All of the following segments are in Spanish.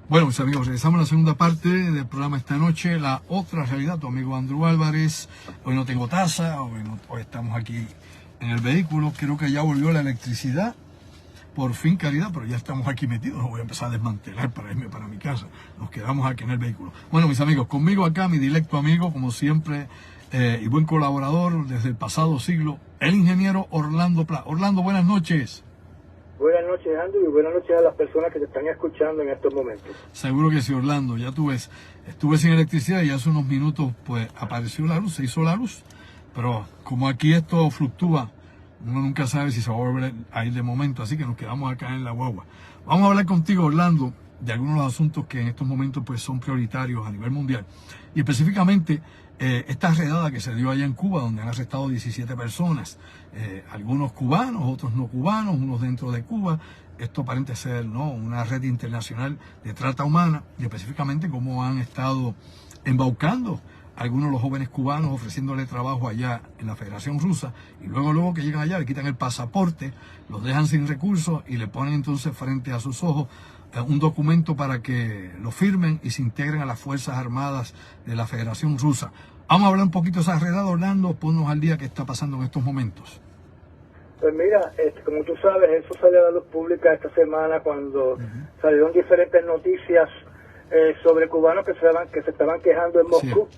Bueno, mis amigos, regresamos a la segunda parte del programa esta noche, la otra realidad. Tu amigo Andrew Álvarez. Hoy no tengo taza, hoy estamos aquí en el vehículo. Creo que ya volvió la electricidad. Por fin, Caridad, pero ya estamos aquí metidos. Los voy a empezar a desmantelar para irme para mi casa. Nos quedamos aquí en el vehículo. Bueno, mis amigos, conmigo acá, mi directo amigo, como siempre, y buen colaborador desde el pasado siglo, el ingeniero Orlando Pla. Orlando, buenas noches. Buenas noches, Andrew, y buenas noches a las personas que te están escuchando en estos momentos. Seguro que sí, Orlando. Ya tú ves, estuve sin electricidad y hace unos minutos pues apareció la luz, se hizo la luz. Pero como aquí esto fluctúa, uno nunca sabe si se va a volver a ir de momento, así que nos quedamos acá en la guagua. Vamos a hablar contigo, Orlando, de algunos de los asuntos que en estos momentos pues son prioritarios a nivel mundial. Y específicamente esta redada que se dio allá en Cuba, donde han arrestado 17 personas, algunos cubanos, otros no cubanos, unos dentro de Cuba. Esto aparenta ser, ¿no?, una red internacional de trata humana, y específicamente cómo han estado embaucando a algunos de los jóvenes cubanos, ofreciéndole trabajo allá en la Federación Rusa, y luego que llegan allá le quitan el pasaporte, los dejan sin recursos y le ponen entonces frente a sus ojos un documento para que lo firmen y se integren a las Fuerzas Armadas de la Federación Rusa. Vamos a hablar un poquito de esa redada, Orlando, ponnos al día qué está pasando en estos momentos. Pues mira, como tú sabes, eso salió a la luz pública esta semana cuando salieron diferentes noticias sobre cubanos que se estaban quejando en Moscú,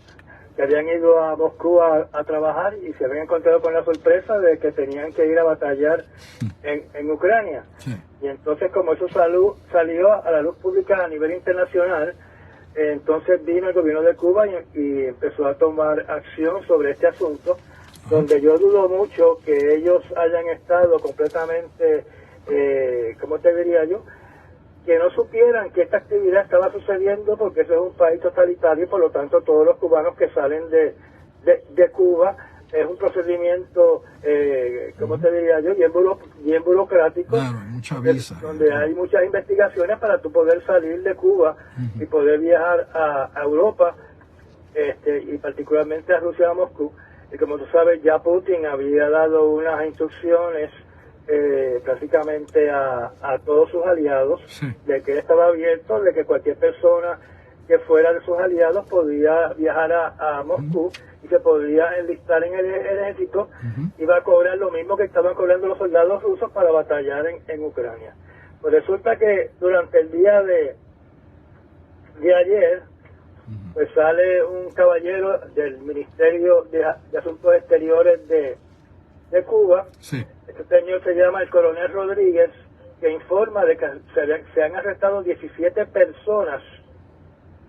que habían ido a Moscú a trabajar y se habían encontrado con la sorpresa de que tenían que ir a batallar en Ucrania. Sí. Y entonces, como eso salió a la luz pública a nivel internacional, entonces vino el gobierno de Cuba y empezó a tomar acción sobre este asunto, donde yo dudo mucho que ellos hayan estado completamente, ¿cómo te diría yo?, que no supieran que esta actividad estaba sucediendo, porque eso es un país totalitario y por lo tanto todos los cubanos que salen de Cuba es un procedimiento, ¿cómo te diría yo?, bien burocrático, claro, mucha visa, donde hay muchas investigaciones para tú poder salir de Cuba y poder viajar a Europa, y particularmente a Rusia, a Moscú. Y como tú sabes, ya Putin había dado unas instrucciones prácticamente a todos sus aliados, de que él estaba abierto, de que cualquier persona que fuera de sus aliados podía viajar a Moscú y se podía enlistar en el ejército, iba a cobrar lo mismo que estaban cobrando los soldados rusos para batallar en Ucrania. Pues resulta que durante el día de ayer, pues sale un caballero del Ministerio de Asuntos Exteriores de Cuba. Sí. Este señor se llama el coronel Rodríguez, que informa de que se han arrestado 17 personas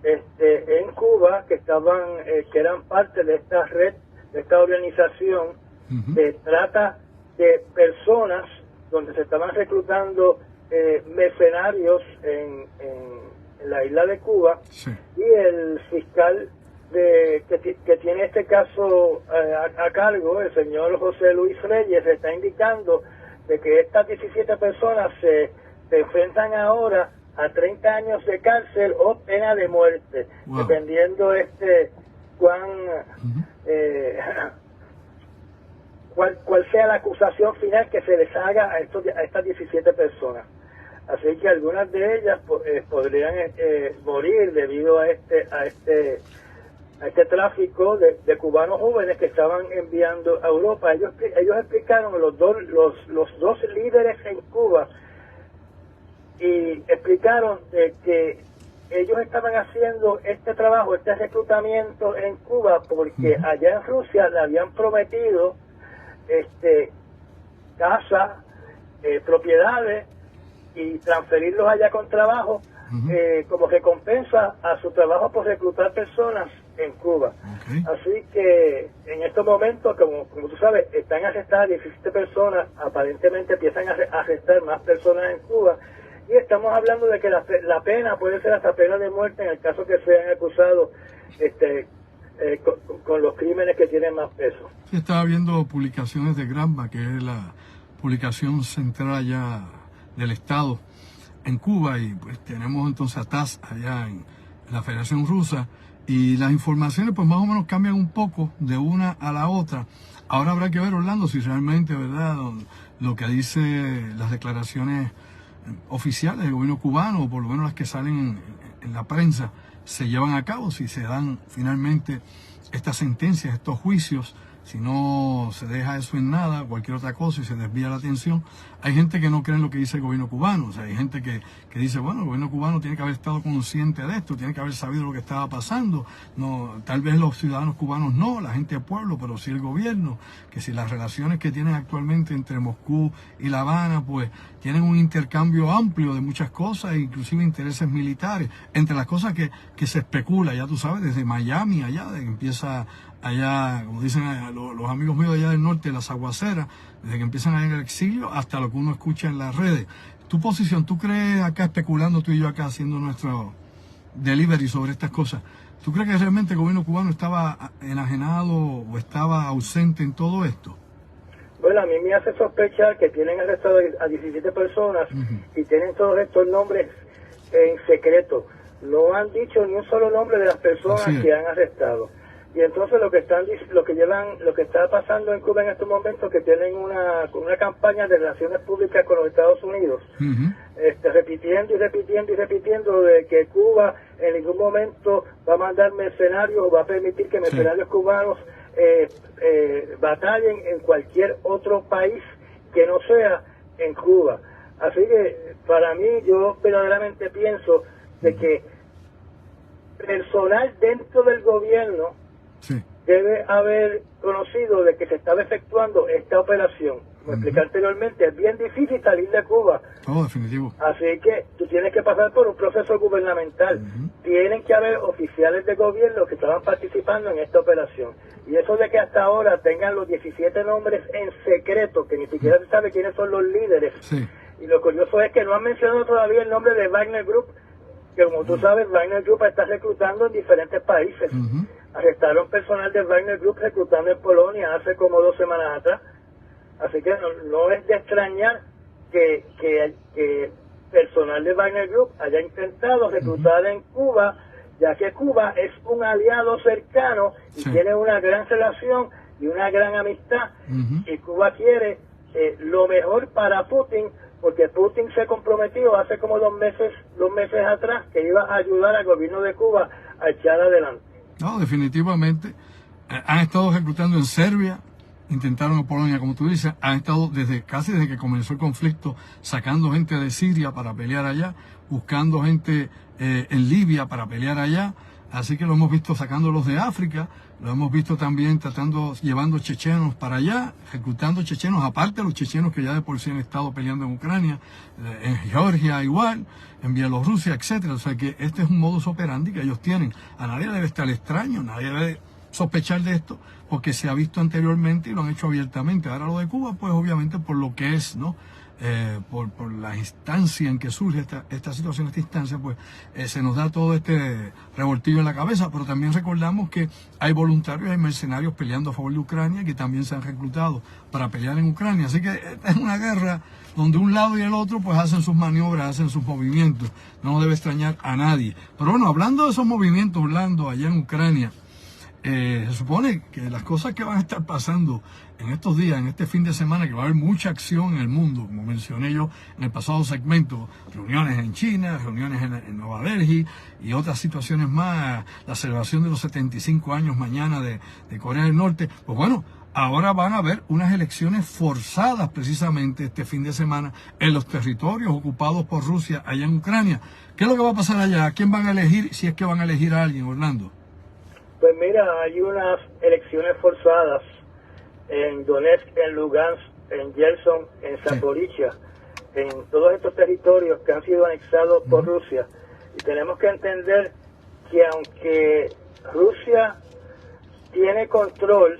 en Cuba que eran parte de esta red, de esta organización de trata de personas, donde se estaban reclutando mercenarios en la isla de Cuba. Sí. Y el fiscal que tiene este caso a cargo, el señor José Luis Reyes, está indicando de que estas 17 personas se enfrentan ahora a 30 años de cárcel o pena de muerte, dependiendo cuál sea la acusación final que se les haga a estas 17 personas. Así que algunas de ellas podrían morir debido a este tráfico de cubanos jóvenes que estaban enviando a Europa. Ellos explicaron, los dos líderes en Cuba, y explicaron de que ellos estaban haciendo este trabajo, este reclutamiento en Cuba, porque allá en Rusia le habían prometido casas, propiedades, y transferirlos allá con trabajo como recompensa a su trabajo por reclutar personas en Cuba. Así que en estos momentos, como tú sabes, están arrestadas 17 personas, aparentemente empiezan a arrestar más personas en Cuba, y estamos hablando de que la pena puede ser hasta pena de muerte en el caso que sean acusados con los crímenes que tienen más peso. Sí, estaba viendo publicaciones de Granma, que es la publicación central allá del Estado en Cuba, y pues tenemos entonces a TASS allá en la Federación Rusa, y las informaciones pues más o menos cambian un poco de una a la otra. Ahora habrá que ver, Orlando, si realmente, ¿verdad?, lo que dice las declaraciones oficiales del gobierno cubano, o por lo menos las que salen en la prensa, se llevan a cabo, si se dan finalmente estas sentencias, estos juicios, si no se deja eso en nada, cualquier otra cosa, y se desvía la atención. Hay gente que no cree en lo que dice el gobierno cubano. O sea, hay gente que dice, bueno, el gobierno cubano tiene que haber estado consciente de esto, tiene que haber sabido lo que estaba pasando. No, tal vez los ciudadanos cubanos no, la gente del pueblo, pero sí el gobierno. Que si las relaciones que tienen actualmente entre Moscú y La Habana, pues tienen un intercambio amplio de muchas cosas, inclusive intereses militares. Entre las cosas que se especula, ya tú sabes, desde Miami allá, de que empieza allá, como dicen los amigos míos allá del norte, las aguaceras, desde que empiezan allá en el exilio hasta lo que uno escucha en las redes. Tu posición, ¿tú crees, acá especulando tú y yo acá haciendo nuestro delivery sobre estas cosas, tú crees que realmente el gobierno cubano estaba enajenado o estaba ausente en todo esto? Bueno, a mí me hace sospechar que tienen arrestado a 17 personas y tienen todos estos nombres en secreto. No han dicho ni un solo nombre de las personas que han arrestado. Y entonces lo que está pasando en Cuba en estos momentos, que tienen una campaña de relaciones públicas con los Estados Unidos, repitiendo de que Cuba en ningún momento va a mandar mercenarios o va a permitir que mercenarios cubanos batallen en cualquier otro país que no sea en Cuba. Así que para mí, yo verdaderamente pienso de que personal dentro del gobierno debe haber conocido de que se estaba efectuando esta operación. Como expliqué anteriormente, es bien difícil salir de Cuba. Oh, definitivo. Así que tú tienes que pasar por un proceso gubernamental. Tienen que haber oficiales de gobierno que estaban participando en esta operación. Y eso de que hasta ahora tengan los 17 nombres en secreto, que ni siquiera se sabe quiénes son los líderes. Y lo curioso es que no han mencionado todavía el nombre de Wagner Group, que como tú sabes, Wagner Group está reclutando en diferentes países. Arrestaron personal de Wagner Group reclutando en Polonia hace como 2 semanas atrás. Así que no es de extrañar que personal de Wagner Group haya intentado reclutar en Cuba, ya que Cuba es un aliado cercano y tiene una gran relación y una gran amistad. Y Cuba quiere lo mejor para Putin, porque Putin se comprometió hace como 2 meses atrás que iba a ayudar al gobierno de Cuba a echar adelante. No, definitivamente. Han estado reclutando en Serbia, intentaron en Polonia, como tú dices, han estado casi desde que comenzó el conflicto, sacando gente de Siria para pelear allá, buscando gente en Libia para pelear allá. Así que lo hemos visto sacándolos de África, lo hemos visto también llevando chechenos para allá, reclutando chechenos, aparte de los chechenos que ya de por sí han estado peleando en Ucrania, en Georgia igual, en Bielorrusia, etcétera. O sea que este es un modus operandi que ellos tienen. A nadie debe estar extraño, nadie debe sospechar de esto, porque se ha visto anteriormente y lo han hecho abiertamente. Ahora lo de Cuba, pues obviamente por lo que es, ¿no? Por la instancia en que surge esta situación, esta instancia, pues se nos da todo este revoltillo en la cabeza, pero también recordamos que hay voluntarios, hay mercenarios peleando a favor de Ucrania, que también se han reclutado para pelear en Ucrania. Así que esta es una guerra donde un lado y el otro pues hacen sus maniobras, hacen sus movimientos. No debe extrañar a nadie. Pero bueno, hablando de esos movimientos, Orlando, allá en Ucrania, se supone que las cosas que van a estar pasando en estos días, en este fin de semana, que va a haber mucha acción en el mundo, como mencioné yo en el pasado segmento, reuniones en China, reuniones en Nueva Delhi y otras situaciones más, la celebración de los 75 años mañana de Corea del Norte. Pues bueno, ahora van a haber unas elecciones forzadas precisamente este fin de semana en los territorios ocupados por Rusia allá en Ucrania. ¿Qué es lo que va a pasar allá? ¿A quién van a elegir, si es que van a elegir a alguien, Orlando? Pues mira, hay unas elecciones forzadas en Donetsk, en Lugansk, en Gerson, en Zaporizhia, en todos estos territorios que han sido anexados por Rusia. Y tenemos que entender que aunque Rusia tiene control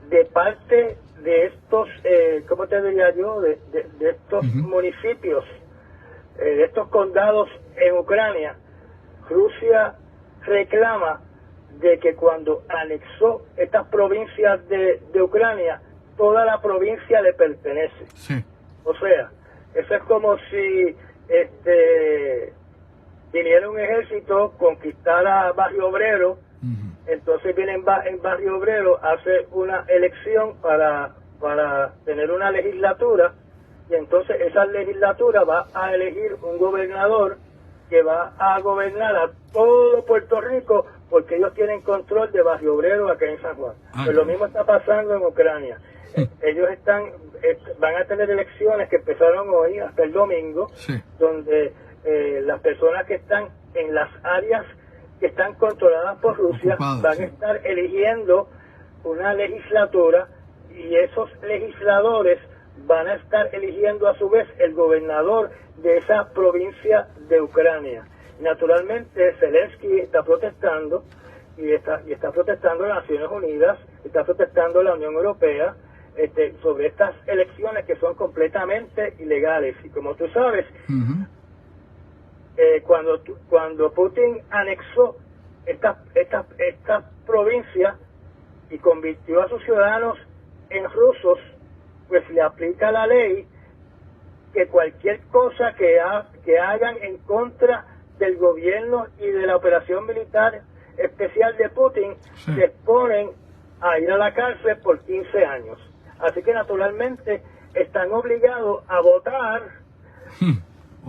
de parte de estos, ¿cómo te diría yo?, de estos municipios, de estos condados en Ucrania, Rusia reclama de que cuando anexó estas provincias de Ucrania, toda la provincia le pertenece. O sea, eso es como si viniera un ejército, conquistara Barrio Obrero, entonces viene en Barrio Obrero, hace una elección para tener una legislatura, y entonces esa legislatura va a elegir un gobernador que va a gobernar a todo Puerto Rico, porque ellos tienen control de Barrio Obrero acá en San Juan. Pues lo mismo está pasando en Ucrania. Ellos van a tener elecciones que empezaron hoy hasta el domingo, donde las personas que están en las áreas que están controladas por Rusia van a estar eligiendo una legislatura, y esos legisladores van a estar eligiendo a su vez el gobernador de esa provincia de Ucrania. Naturalmente Zelensky está protestando, y está protestando las Naciones Unidas, está protestando la Unión Europea sobre estas elecciones que son completamente ilegales. Y como tú sabes, cuando Putin anexó esta provincia y convirtió a sus ciudadanos en rusos, pues le aplica la ley que cualquier cosa que hagan en contra del gobierno y de la operación militar especial de Putin, se exponen a ir a la cárcel por 15 años. Así que naturalmente están obligados a votar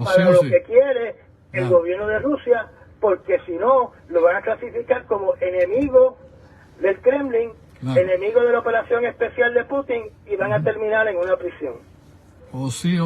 para lo que quiere el gobierno de Rusia, porque si no, lo van a clasificar como enemigo del Kremlin, enemigo de la operación especial de Putin, y van a terminar en una prisión. Sí.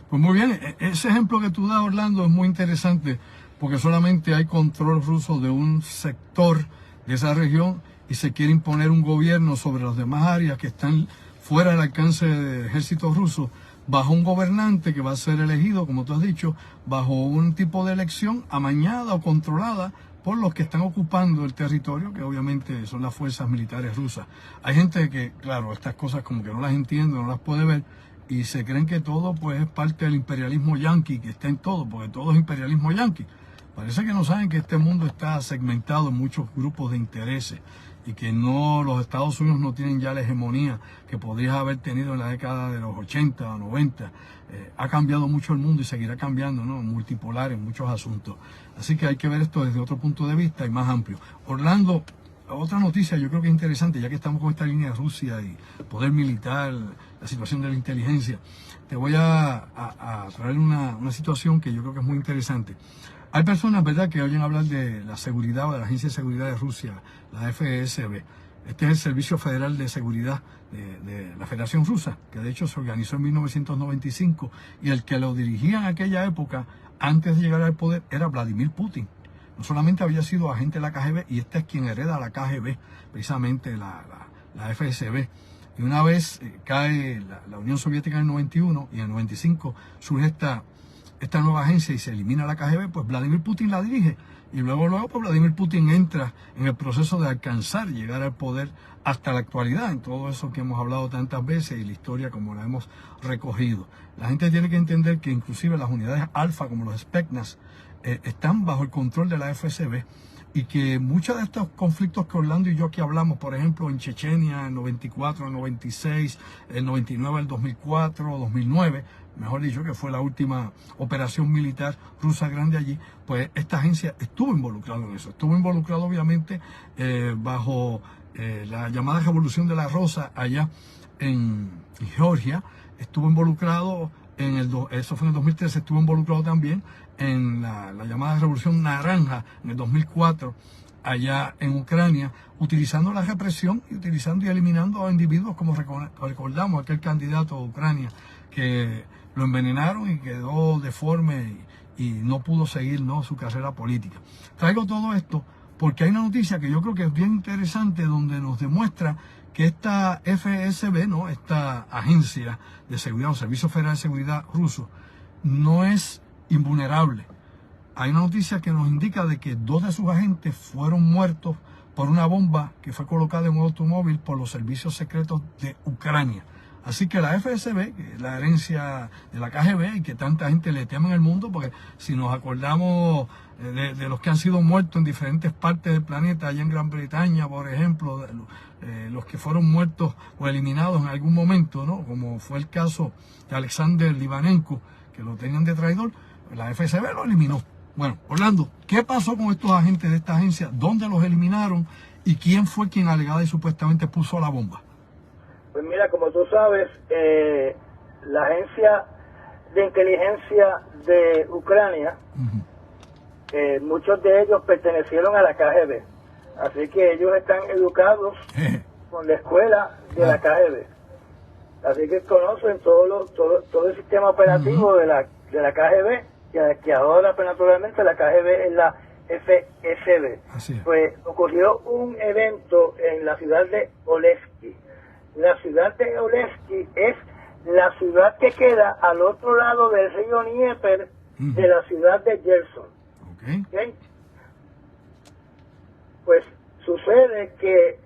Pues muy bien, ese ejemplo que tú das, Orlando, es muy interesante, porque solamente hay control ruso de un sector de esa región y se quiere imponer un gobierno sobre las demás áreas que están fuera del alcance del ejército ruso, bajo un gobernante que va a ser elegido, como tú has dicho, bajo un tipo de elección amañada o controlada por los que están ocupando el territorio, que obviamente son las fuerzas militares rusas. Hay gente que, claro, estas cosas como que no las entiende, no las puede ver, y se creen que todo pues es parte del imperialismo yanqui, que está en todo, porque todo es imperialismo yanqui. Parece que no saben que este mundo está segmentado en muchos grupos de intereses, y que los Estados Unidos no tienen ya la hegemonía que podrías haber tenido en la década de los 80 o 90. Ha cambiado mucho el mundo y seguirá cambiando, ¿no? Multipolar en muchos asuntos. Así que hay que ver esto desde otro punto de vista y más amplio. Orlando, otra noticia yo creo que es interesante, ya que estamos con esta línea de Rusia y poder militar, la situación de la inteligencia. Te voy a traer una situación que yo creo que es muy interesante. Hay personas, ¿verdad?, que oyen hablar de la seguridad o de la Agencia de Seguridad de Rusia, la FSB. Este es el Servicio Federal de Seguridad de la Federación Rusa, que de hecho se organizó en 1995, y el que lo dirigía en aquella época, antes de llegar al poder, era Vladimir Putin. No solamente había sido agente de la KGB, y este es quien hereda la KGB, precisamente la FSB. Y una vez cae la Unión Soviética en el 91, y en el 95 surge esta nueva agencia y se elimina la KGB, pues Vladimir Putin la dirige. Y luego pues Vladimir Putin entra en el proceso de alcanzar y llegar al poder hasta la actualidad, en todo eso que hemos hablado tantas veces y la historia como la hemos recogido. La gente tiene que entender que inclusive las unidades alfa, como los Spetsnaz, están bajo el control de la FSB, y que muchos de estos conflictos que Orlando y yo aquí hablamos, por ejemplo en Chechenia, en 94, en 96, en 99, en 2004, 2009, mejor dicho, que fue la última operación militar rusa grande allí, pues esta agencia estuvo involucrada en eso. Estuvo involucrado obviamente bajo la llamada Revolución de la Rosa allá en Georgia. Estuvo involucrado eso fue en el 2013, estuvo involucrado también en la llamada Revolución Naranja en el 2004 allá en Ucrania, utilizando la represión y utilizando y eliminando a individuos, como recordamos aquel candidato de Ucrania que lo envenenaron y quedó deforme y no pudo seguir, ¿no?, su carrera política. Traigo todo esto porque hay una noticia que yo creo que es bien interesante, donde nos demuestra que esta FSB, ¿no?, esta agencia de seguridad o Servicio Federal de Seguridad ruso, no es invulnerable. Hay una noticia que nos indica de que 2 de sus agentes fueron muertos por una bomba que fue colocada en un automóvil por los servicios secretos de Ucrania. Así que la FSB, que es la herencia de la KGB, y que tanta gente le teme en el mundo, porque si nos acordamos de los que han sido muertos en diferentes partes del planeta, allá en Gran Bretaña, por ejemplo, los que fueron muertos o eliminados en algún momento, ¿no?, como fue el caso de Alexander Livanenko, que lo tenían de traidor, la FSB lo eliminó. Bueno, Orlando, ¿qué pasó con estos agentes de esta agencia? ¿Dónde los eliminaron? ¿Y quién fue quien alegada y supuestamente puso la bomba? Pues mira, como tú sabes, la agencia de inteligencia de Ucrania, muchos de ellos pertenecieron a la KGB, así que ellos están educados con la escuela de la KGB, así que conocen todo el sistema operativo de la KGB, que ahora pues, naturalmente la KGB es la FSB. Pues ocurrió un evento en la ciudad de Olevsky. La ciudad de Olevsky es la ciudad que queda al otro lado del río Dnieper de la ciudad de Gerson. ¿Okay? Pues sucede que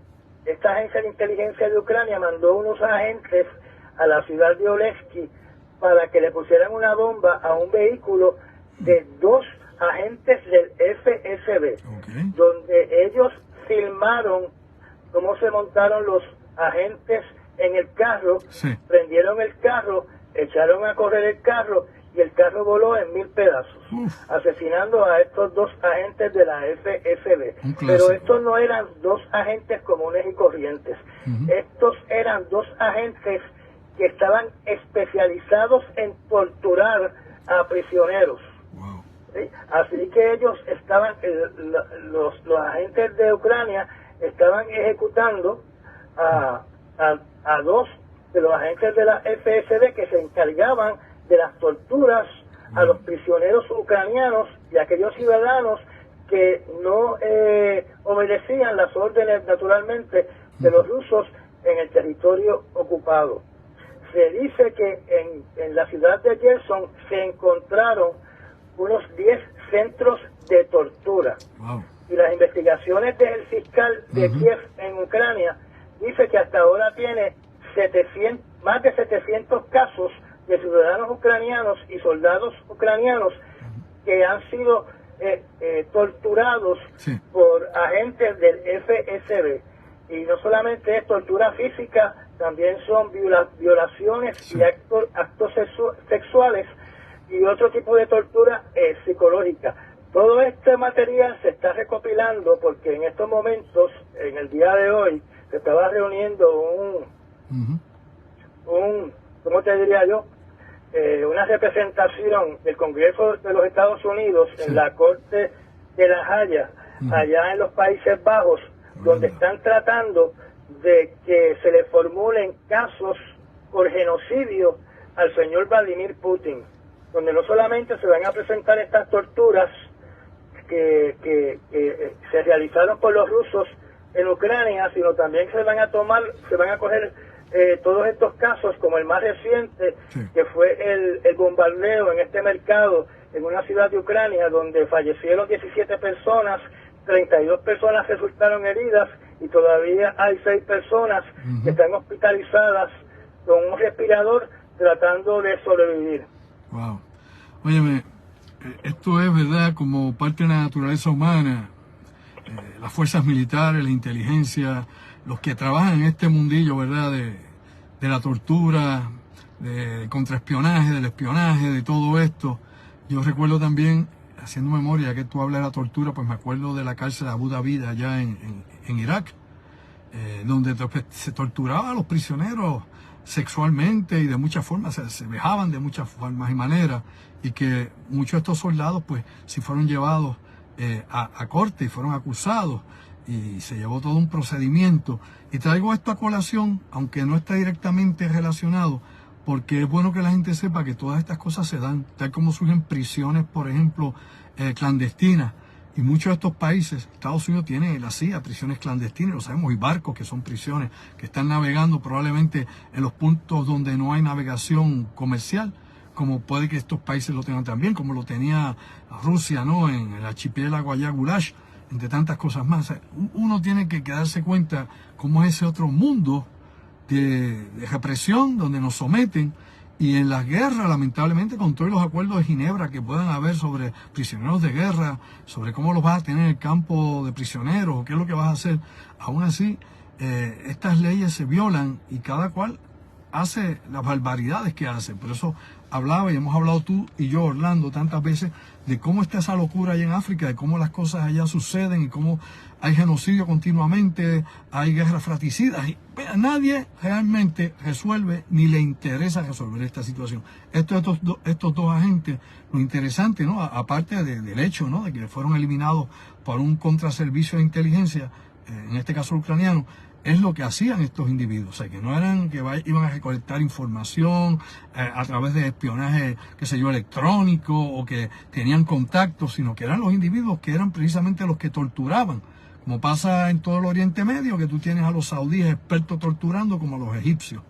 esta agencia de inteligencia de Ucrania mandó unos agentes a la ciudad de Olevsky para que le pusieran una bomba a un vehículo de 2 agentes del FSB, donde ellos filmaron cómo se montaron los agentes en el carro, prendieron el carro, echaron a correr el carro y el carro voló en 1000 pedazos, asesinando a estos 2 agentes de la FSB. Pero estos no eran 2 agentes comunes y corrientes, estos eran 2 agentes que estaban especializados en torturar a prisioneros. ¿Sí? Así que ellos estaban, los agentes de Ucrania estaban ejecutando a 2 de los agentes de la FSB que se encargaban de las torturas a los prisioneros ucranianos y a aquellos ciudadanos que no obedecían las órdenes naturalmente de los rusos en el territorio ocupado. Se dice que en la ciudad de Gerson se encontraron unos 10 centros de tortura. Y las investigaciones del fiscal de Kiev en Ucrania dice que hasta ahora tiene más de 700 casos de ciudadanos ucranianos y soldados ucranianos que han sido torturados por agentes del FSB. Y no solamente es tortura física, también son violaciones y actos sexuales y otro tipo de tortura psicológica. Todo este material se está recopilando porque en estos momentos, en el día de hoy, se estaba reuniendo ¿cómo te diría yo? Una representación del Congreso de los Estados Unidos en la Corte de La Haya, allá en los Países Bajos, donde están tratando de que se le formulen casos por genocidio al señor Vladimir Putin, donde no solamente se van a presentar estas torturas que se realizaron por los rusos en Ucrania, sino también se van a coger todos estos casos, como el más reciente, que fue el bombardeo en este mercado en una ciudad de Ucrania, donde fallecieron 17 personas, 32 personas resultaron heridas y todavía hay 6 personas que están hospitalizadas con un respirador tratando de sobrevivir. Wow. Óyeme, esto es verdad como parte de la naturaleza humana. Las fuerzas militares, la inteligencia, los que trabajan en este mundillo, ¿verdad? De la tortura, de contraespionaje, del espionaje, de todo esto. Yo recuerdo también, haciendo memoria, que tú hablas de la tortura, pues me acuerdo de la cárcel de Abu Dhabi allá en Irak, donde se torturaba a los prisioneros sexualmente y de muchas formas, se vejaban de muchas formas y maneras, y que muchos de estos soldados pues sí fueron llevados a corte y fueron acusados y se llevó todo un procedimiento. Y traigo esto a colación, aunque no está directamente relacionado, porque es bueno que la gente sepa que todas estas cosas se dan, tal como surgen prisiones, por ejemplo, clandestinas. Y muchos de estos países, Estados Unidos tiene la CIA, prisiones clandestinas, lo sabemos, y barcos que son prisiones, que están navegando probablemente en los puntos donde no hay navegación comercial, como puede que estos países lo tengan también, como lo tenía Rusia, ¿no? En el archipiélago allá, Gulash, entre tantas cosas más. O sea, uno tiene que darse cuenta cómo es ese otro mundo de represión donde nos someten. Y en las guerras, lamentablemente, con todos los acuerdos de Ginebra que puedan haber sobre prisioneros de guerra, sobre cómo los vas a tener en el campo de prisioneros, o qué es lo que vas a hacer, aún así, estas leyes se violan y cada cual hace las barbaridades que hace. Por eso hablaba, y hemos hablado tú y yo, Orlando, tantas veces, de cómo está esa locura allá en África, de cómo las cosas allá suceden y cómo hay genocidio continuamente, hay guerras fratricidas. Y nadie realmente resuelve ni le interesa resolver esta situación. Estos dos agentes, lo interesante, ¿no? Aparte del hecho, ¿no?, de que fueron eliminados por un contraservicio de inteligencia, en este caso el ucraniano, es lo que hacían estos individuos. O sea, que no eran que iban a recolectar información a través de espionaje, qué sé yo, electrónico, o que tenían contactos, sino que eran los individuos que eran precisamente los que torturaban. Como pasa en todo el Oriente Medio, que tú tienes a los saudíes expertos torturando, como a los egipcios,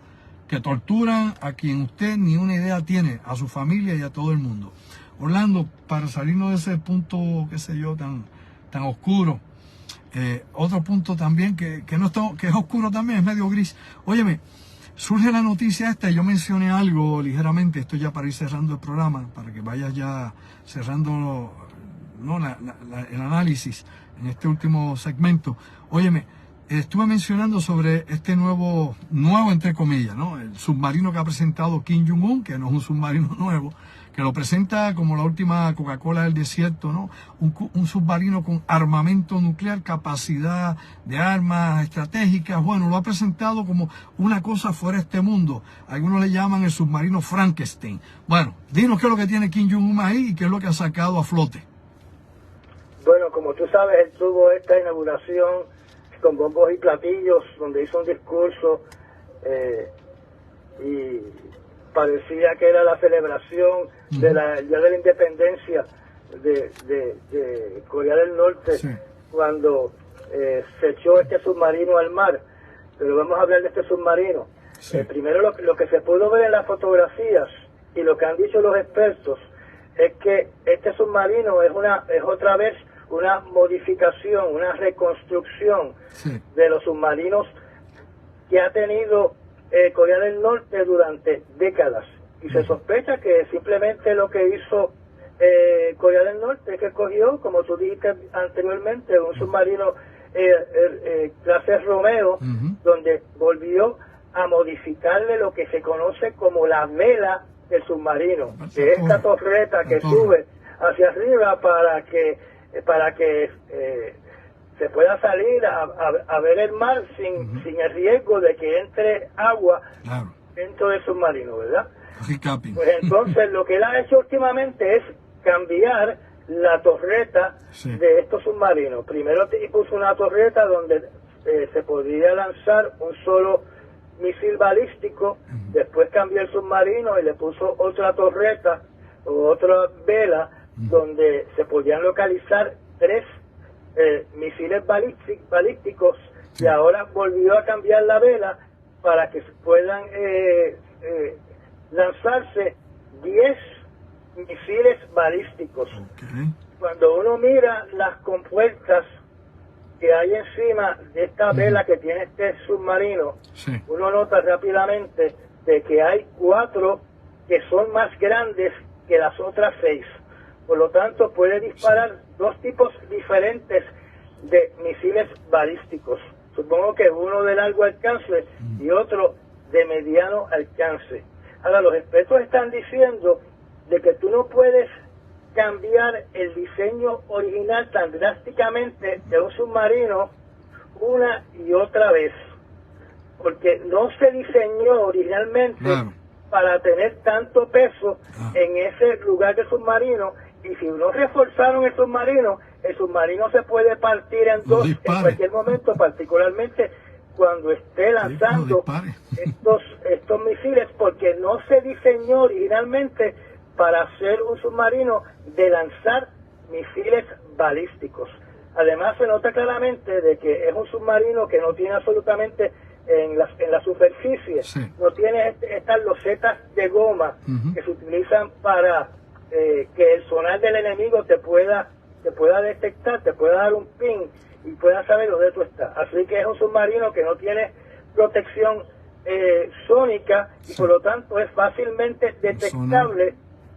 que torturan a quien usted ni una idea tiene, a su familia y a todo el mundo. Orlando, para salirnos de ese punto, qué sé yo, tan oscuro, otro punto también que es oscuro también, es medio gris. Óyeme, surge la noticia esta, y yo mencioné algo ligeramente, esto ya para ir cerrando el programa, para que vayas ya cerrando, ¿no?, el análisis en este último segmento. Óyeme, estuve mencionando sobre este nuevo entre comillas, ¿no?, el submarino que ha presentado Kim Jong-un, que no es un submarino nuevo, que lo presenta como la última Coca-Cola del desierto, ¿no? Un submarino con armamento nuclear, capacidad de armas estratégicas. Bueno, lo ha presentado como una cosa fuera de este mundo. Algunos le llaman el submarino Frankenstein. Bueno, dinos qué es lo que tiene Kim Jong-un ahí y qué es lo que ha sacado a flote. Bueno, como tú sabes, él tuvo esta inauguración con bombos y platillos, donde hizo un discurso y parecía que era la celebración de del Día de la Independencia de Corea del Norte, sí, cuando se echó este submarino al mar. Pero vamos a hablar de este submarino. Sí. Primero, lo que se pudo ver en las fotografías y lo que han dicho los expertos es que este submarino es otra vez una modificación, una reconstrucción, sí, de los submarinos que ha tenido Corea del Norte durante décadas. Y se sospecha que simplemente lo que hizo Corea del Norte es que cogió, como tú dijiste anteriormente, un submarino clase Romeo, donde volvió a modificarle lo que se conoce como la vela del submarino, que es esta torreta que sube hacia arriba para que se pueda salir a ver el mar sin el riesgo de que entre agua, claro, dentro del submarino, ¿verdad? Pues entonces lo que él ha hecho últimamente es cambiar la torreta, sí, de estos submarinos. Primero puso una torreta donde se podía lanzar un solo misil balístico, después cambió el submarino y le puso otra torreta o otra vela donde se podían localizar 3 misiles balísticos, sí, y ahora volvió a cambiar la vela para que puedan lanzarse 10 misiles balísticos. Okay. Cuando uno mira las compuertas que hay encima de esta vela que tiene este submarino, sí, uno nota rápidamente de que hay 4 que son más grandes que las otras 6. Por lo tanto, puede disparar 2 tipos diferentes de misiles balísticos. Supongo que uno de largo alcance y otro de mediano alcance. Ahora, los expertos están diciendo de que tú no puedes cambiar el diseño original tan drásticamente de un submarino una y otra vez, porque no se diseñó originalmente, claro, para tener tanto peso en ese lugar del submarino. Y si no reforzaron el submarino se puede partir en dos en cualquier momento, particularmente cuando esté lanzando estos misiles, porque no se diseñó originalmente para ser un submarino de lanzar misiles balísticos. Además, se nota claramente de que es un submarino que no tiene absolutamente en la superficie, sí, no tiene estas losetas de goma que se utilizan para que el sonar del enemigo te pueda detectar, te pueda dar un ping y pueda saber dónde tú estás. Así que es un submarino que no tiene protección sónica, sí, y por lo tanto es fácilmente detectable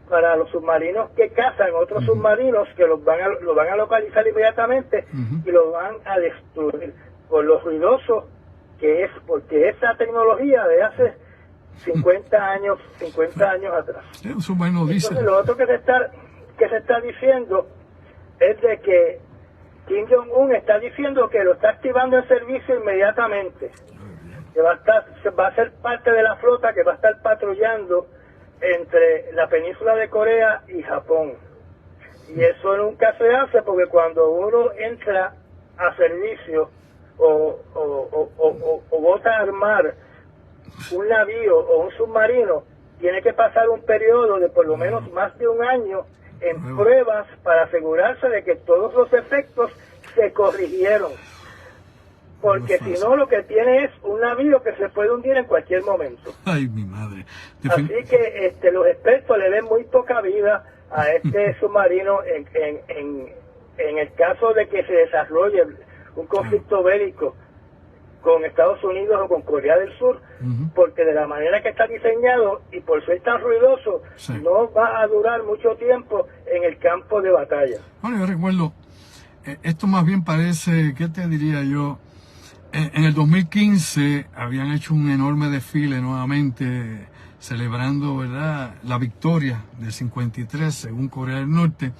para los submarinos que cazan otros submarinos, que lo van a localizar inmediatamente y lo van a destruir por lo ruidoso que es, porque esa tecnología de hace 50 años atrás. Sí, un submarino diésel. Entonces, lo otro que se está diciendo es de que Kim Jong-un está diciendo que lo está activando en servicio inmediatamente, que va a ser parte de la flota que va a estar patrullando entre la península de Corea y Japón. Y eso nunca se hace, porque cuando uno entra a servicio o vota a armar un navío o un submarino, tiene que pasar un periodo de por lo menos más de un año en pruebas para asegurarse de que todos los efectos se corrigieron. Porque si no, lo que tiene es un navío que se puede hundir en cualquier momento. Ay, mi madre. Así que los expertos le ven muy poca vida a este submarino en el caso de que se desarrolle un conflicto bélico con Estados Unidos o con Corea del Sur, porque de la manera que está diseñado y por ser tan ruidoso, no va a durar mucho tiempo en el campo de batalla. Bueno, yo recuerdo, esto más bien parece, ¿qué te diría yo? En el 2015 habían hecho un enorme desfile nuevamente celebrando, ¿verdad?, la victoria del 53 según Corea del Norte,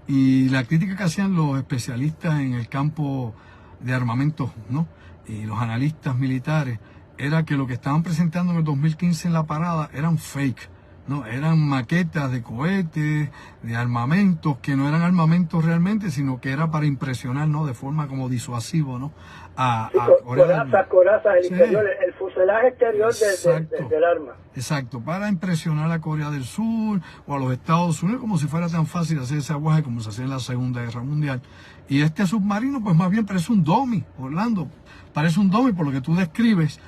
y la crítica que hacían los especialistas en el campo de armamentos, ¿no?, y los analistas militares, era que lo que estaban presentando en el 2015 en la parada eran fake, ¿no? Eran maquetas de cohetes, de armamentos, que no eran armamentos realmente, sino que era para impresionar, ¿no?, de forma como disuasivo, ¿no?, corazas, el interior, el fuselaje exterior del arma. Exacto, para impresionar a Corea del Sur o a los Estados Unidos, como si fuera tan fácil hacer ese aguaje como se hacía en la Segunda Guerra Mundial. Y este submarino, pues más bien parece un dummy, Orlando, parece un dummy por lo que tú describes,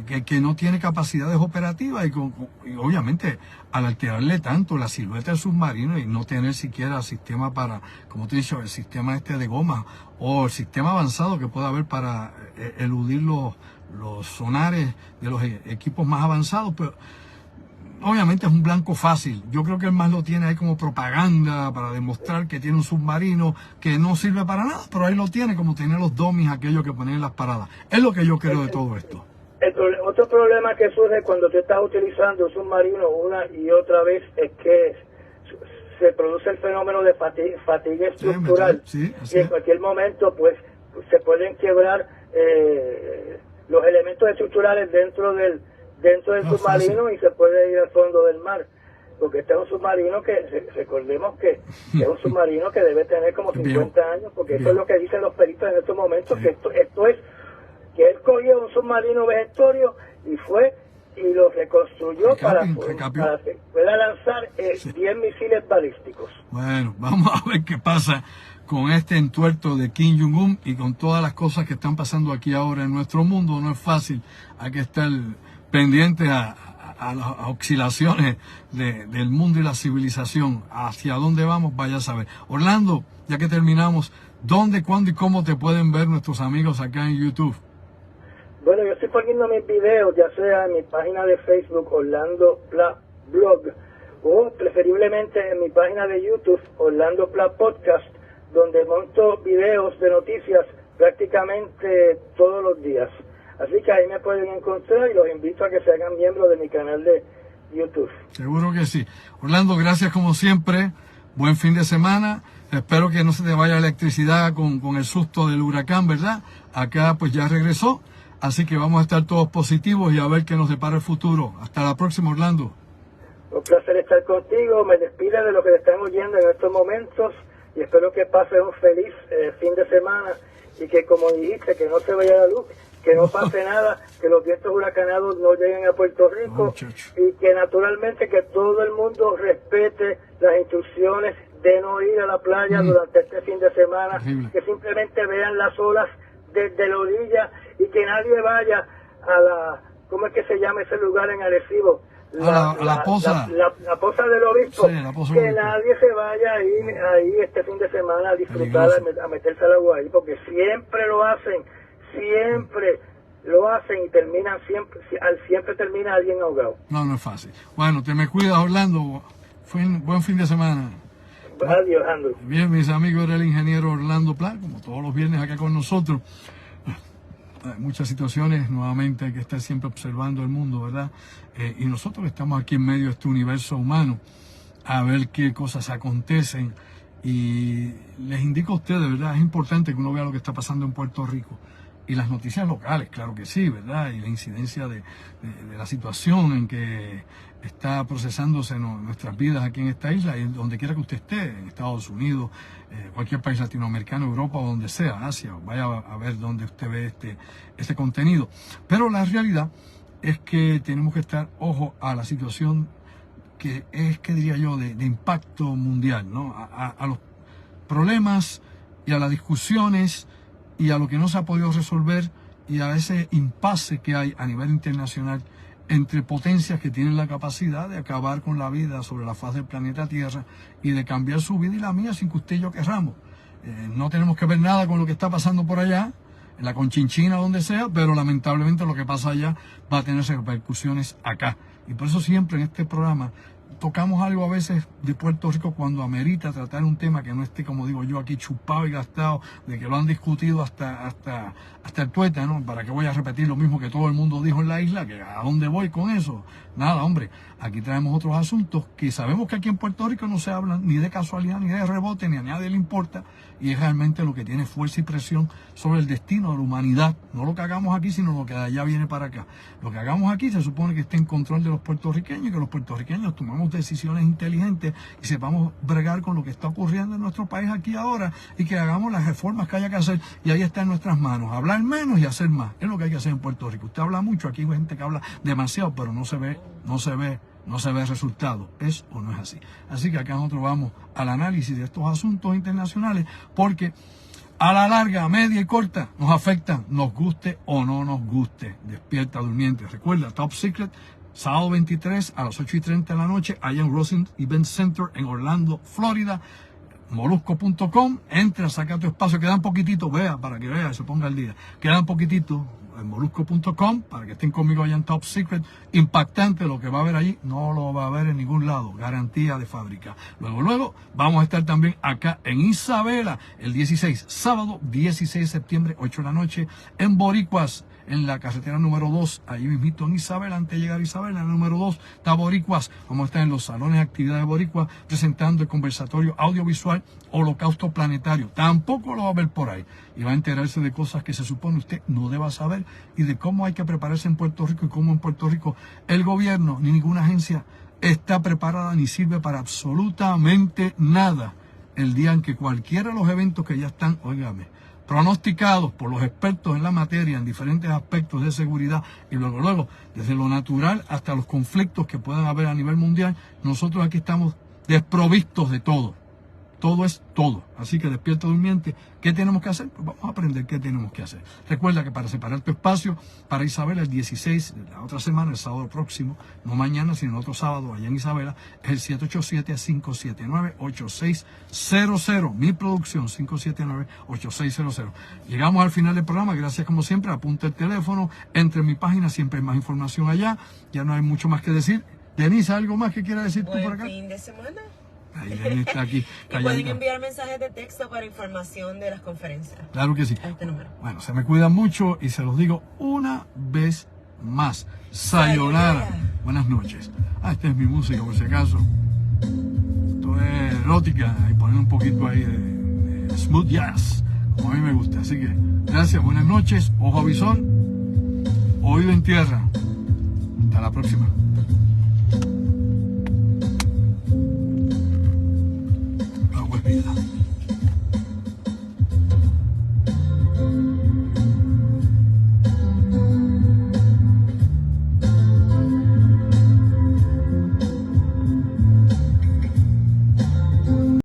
que no tiene capacidades operativas y obviamente al alterarle tanto la silueta del submarino y no tener siquiera sistema para, como te he dicho, el sistema este de goma o el sistema avanzado que pueda haber para eludir los sonares de los equipos más avanzados, pero obviamente es un blanco fácil. Yo creo que él más lo tiene ahí como propaganda para demostrar que tiene un submarino que no sirve para nada, pero ahí lo tiene como tener los dummies aquellos que ponen en las paradas. Es lo que yo creo de todo esto. Otro problema que surge cuando tú estás utilizando un submarino una y otra vez es que se produce el fenómeno de fatiga estructural, y en cualquier momento pues se pueden quebrar los elementos estructurales dentro del submarino y se puede ir al fondo del mar, porque este es un submarino que recordemos que es un submarino que debe tener como 50 años, porque eso es lo que dicen los peritos en estos momentos, que esto es que él cogió un submarino vegetorio y lo reconstruyó para que pueda lanzar 10 misiles balísticos. Bueno, vamos a ver qué pasa con este entuerto de Kim Jong-un y con todas las cosas que están pasando aquí ahora en nuestro mundo. No es fácil, hay que estar pendiente a las oscilaciones del mundo y la civilización. Hacia dónde vamos, vaya a saber. Orlando, ya que terminamos, ¿dónde, cuándo y cómo te pueden ver nuestros amigos acá en YouTube? Bueno, yo estoy poniendo mis videos, ya sea en mi página de Facebook, Orlando Pla Blog, o preferiblemente en mi página de YouTube, Orlando Pla Podcast, donde monto videos de noticias prácticamente todos los días. Así que ahí me pueden encontrar y los invito a que se hagan miembros de mi canal de YouTube. Seguro que sí. Orlando, gracias como siempre. Buen fin de semana. Espero que no se te vaya la electricidad con el susto del huracán, ¿verdad? Acá pues ya regresó. Así que vamos a estar todos positivos y a ver qué nos depara el futuro. Hasta la próxima, Orlando. Un placer estar contigo. Me despido de lo que están oyendo en estos momentos y espero que pasen un feliz fin de semana y que, como dijiste, que no se vaya la luz, que no pase nada, que los vientos huracanados no lleguen a Puerto Rico y que naturalmente que todo el mundo respete las instrucciones de no ir a la playa durante este fin de semana, que simplemente vean las olas desde la orilla y que nadie vaya a la, ¿cómo es que se llama ese lugar en Arecibo? La poza. La poza del obispo. Sí, la poza que del obispo. Nadie se vaya ahí este fin de semana a disfrutar, a meterse al agua ahí, porque siempre lo hacen y terminan siempre termina alguien ahogado. No es fácil. Bueno, te me cuidas, Orlando. Buen fin de semana. Adiós, Andrew. Bien, mis amigos, era el ingeniero Orlando Pla, como todos los viernes acá con nosotros. muchas situaciones, nuevamente hay que estar siempre observando el mundo, ¿verdad? Y nosotros estamos aquí en medio de este universo humano a ver qué cosas acontecen. Y les indico a ustedes, ¿verdad? Es importante que uno vea lo que está pasando en Puerto Rico. Y las noticias locales, claro que sí, ¿verdad? Y la incidencia de la situación en que está procesándose nuestras vidas aquí en esta isla, y donde quiera que usted esté, en Estados Unidos, cualquier país latinoamericano, Europa o donde sea, Asia, vaya a ver dónde usted ve este contenido. Pero la realidad es que tenemos que estar ojo a la situación que es, que diría yo, de impacto mundial, ¿no? A los problemas y a las discusiones y a lo que no se ha podido resolver y a ese impasse que hay a nivel internacional entre potencias que tienen la capacidad de acabar con la vida sobre la faz del planeta Tierra y de cambiar su vida y la mía sin que usted y yo querramos. No tenemos que ver nada con lo que está pasando por allá, en la Conchinchina, donde sea, pero lamentablemente lo que pasa allá va a tener repercusiones acá. Y por eso siempre en este programa tocamos algo a veces de Puerto Rico cuando amerita tratar un tema que no esté, como digo yo, aquí chupado y gastado, de que lo han discutido hasta el tuétano, ¿no? ¿Para qué voy a repetir lo mismo que todo el mundo dijo en la isla? ¿Que a dónde voy con eso? Nada, hombre, aquí traemos otros asuntos que sabemos que aquí en Puerto Rico no se hablan ni de casualidad, ni de rebote, ni a nadie le importa, y es realmente lo que tiene fuerza y presión sobre el destino de la humanidad. No lo que hagamos aquí, sino lo que de allá viene para acá. Lo que hagamos aquí se supone que esté en control de los puertorriqueños y que los puertorriqueños tomemos decisiones inteligentes y sepamos bregar con lo que está ocurriendo en nuestro país aquí ahora y que hagamos las reformas que haya que hacer, y ahí está en nuestras manos. Hablar menos y hacer más. Es lo que hay que hacer en Puerto Rico. Usted habla mucho, aquí hay gente que habla demasiado, pero no se ve resultado. ¿Es o no es así? Así que acá nosotros vamos al análisis de estos asuntos internacionales porque a la larga, media y corta nos afectan, nos guste o no nos guste. Despierta Durmiente. Recuerda, Top Secret, sábado 23 a las 8:30 de la noche, allá en Rosen Event Center en Orlando, Florida. Molusco.com, entra, saca tu espacio, queda un poquitito, vea, para que vea, se ponga al día. Queda un poquitito en Molusco.com para que estén conmigo allá en Top Secret. Impactante lo que va a haber allí, no lo va a ver en ningún lado, garantía de fábrica. Luego vamos a estar también acá en Isabela el 16, sábado 16 de septiembre, 8 de la noche, en Boricuas, en la carretera número 2, ahí mismito en Isabela. Antes de llegar a Isabela, en el número 2 está Boricuas. Vamos a estar en los salones de actividades de Boricuas presentando el conversatorio audiovisual Holocausto Planetario. Tampoco lo va a ver por ahí y va a enterarse de cosas que se supone usted no deba saber y de cómo hay que prepararse en Puerto Rico y cómo en Puerto Rico el gobierno ni ninguna agencia está preparada ni sirve para absolutamente nada el día en que cualquiera de los eventos que ya están, óigame, pronosticados por los expertos en la materia en diferentes aspectos de seguridad y luego, desde lo natural hasta los conflictos que puedan haber a nivel mundial, nosotros aquí estamos desprovistos de todo. Todo es todo. Así que Despierta Durmiente, ¿qué tenemos que hacer? Pues vamos a aprender qué tenemos que hacer. Recuerda que para separar tu espacio Para Isabela el 16, la otra semana, el sábado próximo, no mañana, sino el otro sábado, allá en Isabela, es el 787-579-8600. Mi producción, 579-8600. Llegamos al final del programa. Gracias como siempre. Apunta el teléfono. Entre en mi página, siempre hay más información allá. Ya no hay mucho más que decir. Denise, ¿algo más que quiera decir tú por acá? Buen fin de semana. Ahí está aquí. Y pueden enviar mensajes de texto para información de las conferencias. Claro que sí. A este número. Bueno, se me cuidan mucho y se los digo una vez más. Sayonara. Buenas noches. Esta es mi música, por si acaso. Esto es erótica y poner un poquito ahí de smooth jazz, como a mí me gusta. Así que gracias, buenas noches. Ojo a visor, oído en tierra. Hasta la próxima.